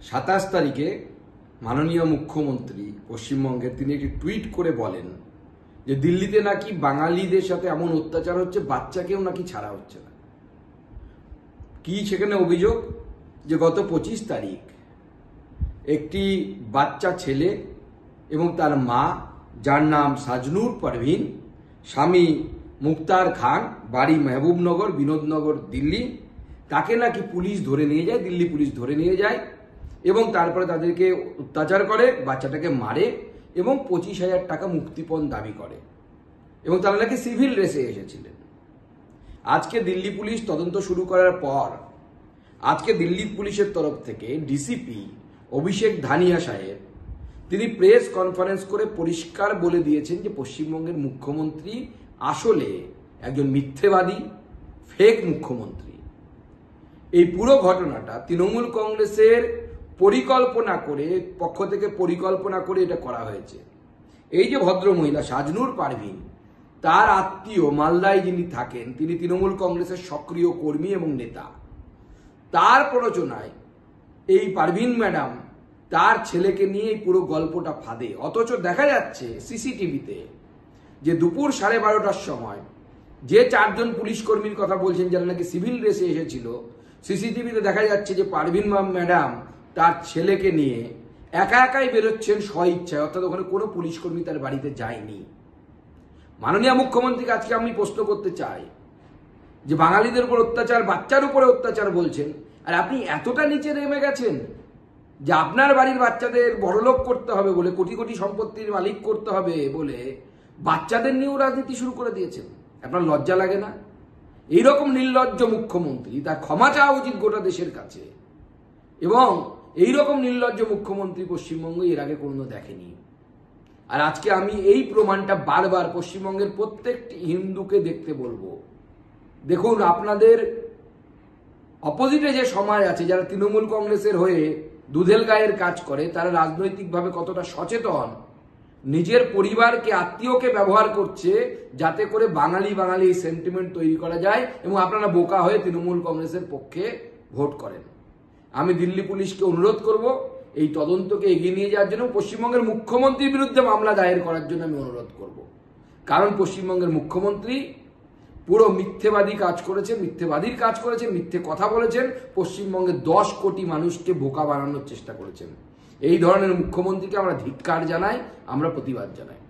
27 তারিখে মাননীয় মুখ্যমন্ত্রী পশ্চিমবঙ্গের তিনি একটি টুইট করে বলেন যে দিল্লিতে নাকি বাঙালিদের সাথে এমন অত্যাচার হচ্ছে, বাচ্চাকেও নাকি ছাড়া হচ্ছে না। কি সেখানে অভিযোগ? যে গত 25 তারিখ একটি বাচ্চা ছেলে এবং তার মা, যার নাম সাজনুর পারভিন, স্বামী মুক্তার খান, বাড়ি মেহবুবনগর, বিনোদনগর, দিল্লি, তাকে নাকি পুলিশ ধরে নিয়ে যায়, দিল্লি পুলিশ ধরে নিয়ে যায় এবং তারপরে তাদেরকে অত্যাচার করে, বাচ্চাটাকে মারে এবং 25,000 টাকা মুক্তিপণ দাবি করে এবং তারা নাকি সিভিল রেসে এসেছিলেন। আজকে দিল্লি পুলিশ তদন্ত শুরু করার পর আজকে দিল্লি পুলিশের তরফ থেকে ডিসিপি অভিষেক ধানিয়া সাহেব তিনি প্রেস কনফারেন্স করে পরিষ্কার বলে দিয়েছেন যে পশ্চিমবঙ্গের মুখ্যমন্ত্রী আসলে একজন মিথ্যেবাদী, ফেক মুখ্যমন্ত্রী। এই পুরো ঘটনাটা তৃণমূল কংগ্রেসের পক্ষ থেকে পরিকল্পনা করে এটা করা হয়েছে। এই যে ভদ্র মহিলা সাজনুর পারভিন, তার আত্মীয় মালদায় যিনি থাকেন, তিনি তৃণমূল কংগ্রেসের সক্রিয় কর্মী এবং নেতা। তার প্ররোচনায় এই পারভিন ম্যাডাম তার ছেলেকে নিয়ে এই পুরো গল্পটা ফাঁদে। অথচ দেখা যাচ্ছে সিসিটিভিতে যে দুপুর 12:30টার সময় যে 4 জন পুলিশ কর্মীর কথা বলছেন যারা নাকি সিভিল ড্রেসে এসেছিল, সিসিটিভিতে দেখা যাচ্ছে যে পারভিন ম্যাডাম তার ছেলেকে নিয়ে একা একাই বেরোচ্ছেন স্বইচ্ছায়, অর্থাৎ ওখানে কোনো পুলিশ কর্মী তার বাড়িতে যায়নি। মাননীয় মুখ্যমন্ত্রীকে আজকে আমি প্রশ্ন করতে চাই যে বাঙালিদের উপর অত্যাচার, বাচ্চার উপরে অত্যাচার বলছেন, আর আপনি এতটা নিচে নেমে গেছেন যে আপনার বাড়ির বাচ্চাদের বড়লোক করতে হবে বলে, কোটি কোটি সম্পত্তির মালিক করতে হবে বলে বাচ্চাদের নিয়েও রাজনীতি শুরু করে দিয়েছেন। আপনার লজ্জা লাগে না? এইরকম নির্লজ্জ মুখ্যমন্ত্রী, তার ক্ষমা চাওয়া উচিত গোটা দেশের কাছে। এবং এইরকম নির্লজ্জ মুখ্যমন্ত্রী পশ্চিমবঙ্গ এর আগে কোনো দেখেনি। আর আজকে আমি এই প্রমাণটা বারবার পশ্চিমবঙ্গের প্রত্যেকটি হিন্দুকে দেখতে বলবো। দেখুন, আপনাদের অপোজিটে যে সমাজ আছে, যারা তৃণমূল কংগ্রেসের হয়ে দুধেল গায়ের কাজ করে, তারা রাজনৈতিকভাবে কতটা সচেতন, নিজের পরিবারকে, আত্মীয়কে ব্যবহার করছে যাতে করে বাঙালি বাঙালি এই সেন্টিমেন্ট তৈরি করা যায় এবং আপনারা বোকা হয়ে তৃণমূল কংগ্রেসের পক্ষে ভোট করেন। আমি দিল্লি পুলিশকে অনুরোধ করব এই তদন্তকে এগিয়ে নিয়ে যাওয়ার জন্য, পশ্চিমবঙ্গের মুখ্যমন্ত্রীর বিরুদ্ধে মামলা দায়ের করার জন্য আমি অনুরোধ করব। কারণ পশ্চিমবঙ্গের মুখ্যমন্ত্রী পুরো মিথ্যেবাদীর কাজ করেছেন, মিথ্যে কথা বলেছেন, পশ্চিমবঙ্গের 10 কোটি মানুষকে বোকা বানানোর চেষ্টা করেছেন। এই ধরনের মুখ্যমন্ত্রীকে আমরা ধিক্কার জানাই, আমরা প্রতিবাদ জানাই।